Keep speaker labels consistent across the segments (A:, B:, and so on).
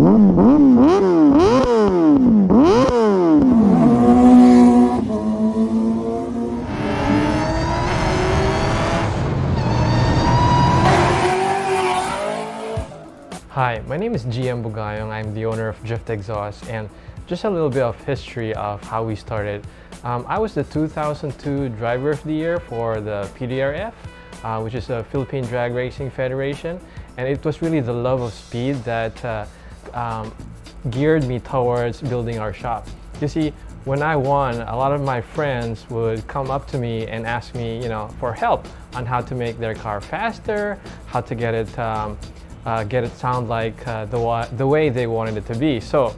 A: Hi, my name is Bugayong. I'm the owner of Drift Xhaust, and just a little bit of history of how we started. I was the 2002 Driver of the Year for the PDRF, which is a Philippine Drag Racing Federation, and it was really the love of speed that geared me towards building our shop. You see, when I won, a lot of my friends would come up to me and ask me, for help on how to make their car faster, how to get it sound like the way they wanted it to be. So,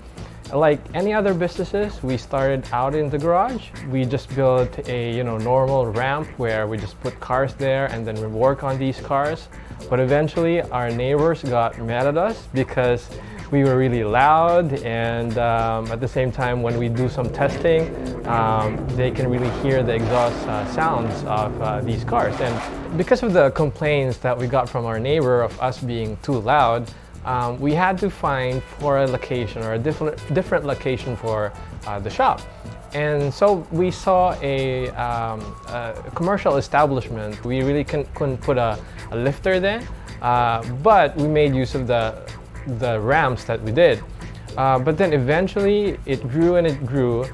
A: like any other businesses, we started out in the garage. We just built a normal ramp where we just put cars there and then we work on these cars. But eventually, our neighbors got mad at us because we were really loud, and at the same time, when we do some testing, they can really hear the exhaust sounds of these cars. And because of the complaints that we got from our neighbor of us being too loud, we had to find for a location or a different location for the shop. And so we saw a commercial establishment. We really couldn't put a lifter there, but we made use of the ramps that we did. But then eventually it grew and it grew.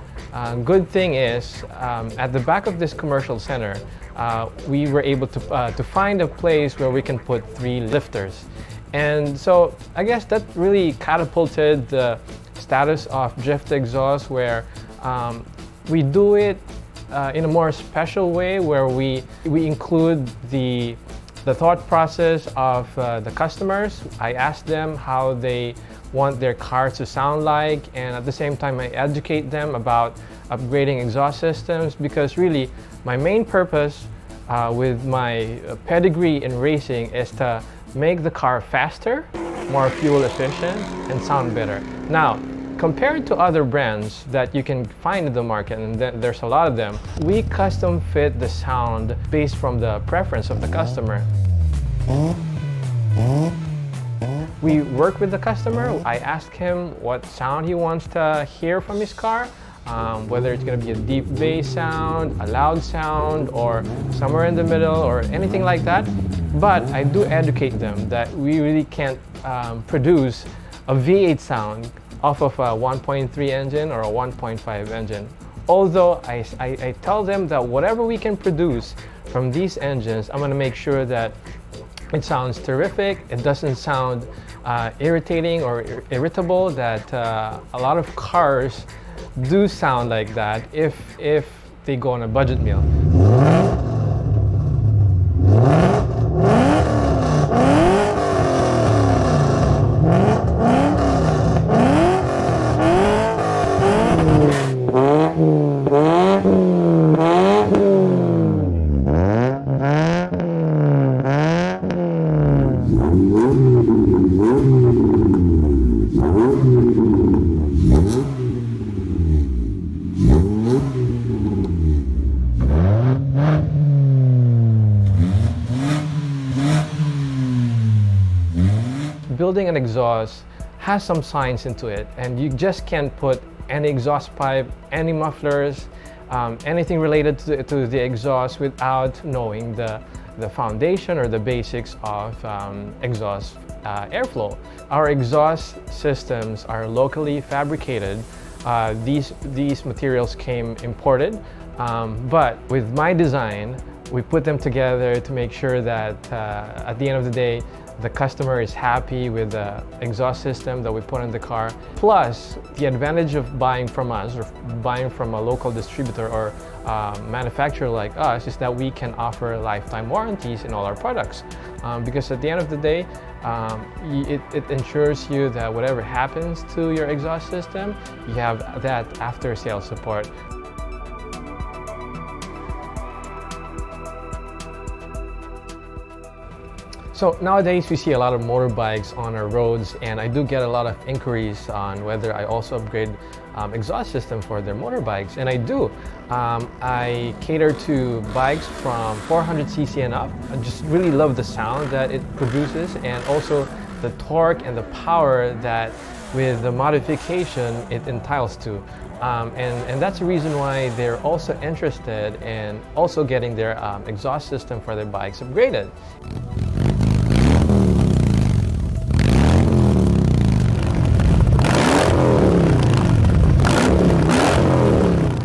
A: Good thing is, at the back of this commercial center, we were able to find a place where we can put 3 lifters. And so I guess that really catapulted the status of Drift Xhaust, where we do it in a more special way, where we include the thought process of the customers. I ask them how they want their cars to sound like, and at the same time I educate them about upgrading exhaust systems, because really my main purpose with my pedigree in racing is to make the car faster, more fuel efficient, and sound better. Now, compared to other brands that you can find in the market, and there's a lot of them, we custom fit the sound based from the preference of the customer. We work with the customer. I ask him what sound he wants to hear from his car, whether it's going to be a deep bass sound, a loud sound, or somewhere in the middle, or anything like that. But I do educate them that we really can't produce a V8 sound off of a 1.3 engine or a 1.5 engine. Although I tell them that whatever we can produce from these engines, I'm going to make sure that it sounds terrific. It doesn't sound irritating or irritable, that a lot of cars do sound like that if they go on a budget meal. Building an exhaust has some science into it, and you just can't put any exhaust pipe, any mufflers, anything related to the exhaust without knowing the foundation or the basics of exhaust airflow. Our exhaust systems are locally fabricated. These materials came imported, but with my design, we put them together to make sure that at the end of the day, the customer is happy with the exhaust system that we put in the car. Plus, the advantage of buying from us or buying from a local distributor or manufacturer like us is that we can offer lifetime warranties in all our products. Because at the end of the day, it ensures you that whatever happens to your exhaust system, you have that after-sales support. So nowadays we see a lot of motorbikes on our roads, and I do get a lot of inquiries on whether I also upgrade exhaust system for their motorbikes, and I do. I cater to bikes from 400cc and up. I just really love the sound that it produces, and also the torque and the power that with the modification it entails to. And that's the reason why they're also interested in also getting their exhaust system for their bikes upgraded.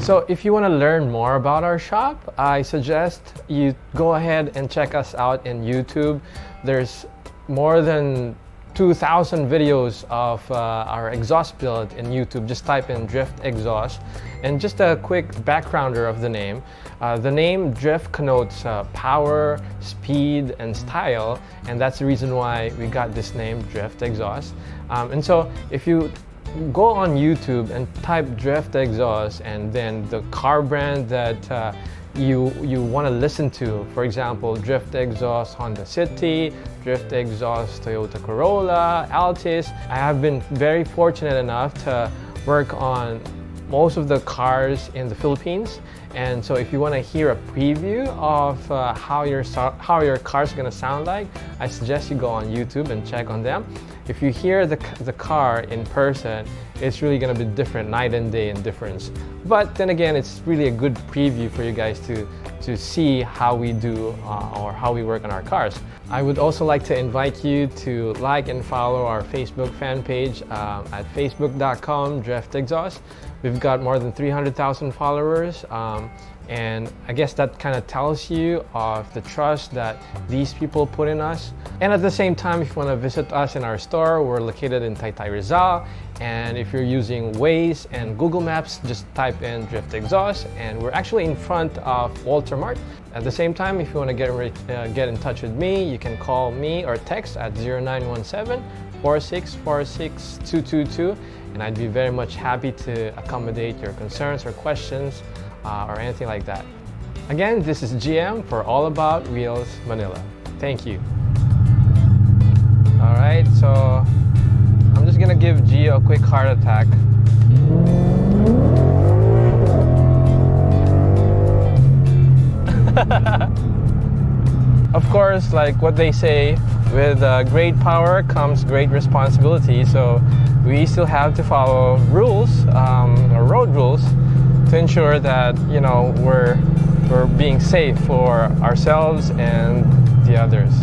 A: So if you want to learn more about our shop, I suggest you go ahead and check us out in YouTube. There's more than 2,000 videos of our exhaust build in YouTube. Just type in Drift Xhaust. And just a quick backgrounder of the name. The name Drift connotes power, speed, and style, and that's the reason why we got this name, Drift Xhaust. And so if you go on YouTube and type Drift Xhaust and then the car brand that you want to listen to, for example, Drift Xhaust Honda City, Drift Xhaust Toyota Corolla, Altis. I have been very fortunate enough to work on most of the cars in the Philippines, and so if you want to hear a preview of how your car's going to sound like, I suggest you go on YouTube and check on them. If you hear the car in person, it's really going to be different, night and day in difference. But then again, it's really a good preview for you guys to see how we do or how we work on our cars. I would also like to invite you to like and follow our Facebook fan page at facebook.com Drift Xhaust. We've got more than 300,000 followers, and I guess that kind of tells you of the trust that these people put in us. And at the same time, if you want to visit us in our store, we're located in Taytay, Rizal. And if you're using Waze and Google Maps, just type in Drift Xhaust, and we're actually in front of Walter Mart. At the same time, if you want to get in touch with me, you can call me or text at 0917-4646-222, and I'd be very much happy to accommodate your concerns or questions or anything like that. Again, this is GM for All About Wheels Manila. Thank you. All right, so I'm just gonna give Gio a quick heart attack. Of course, like what they say, with great power comes great responsibility. So we still have to follow rules, or road rules, to ensure that we're being safe for ourselves and the others.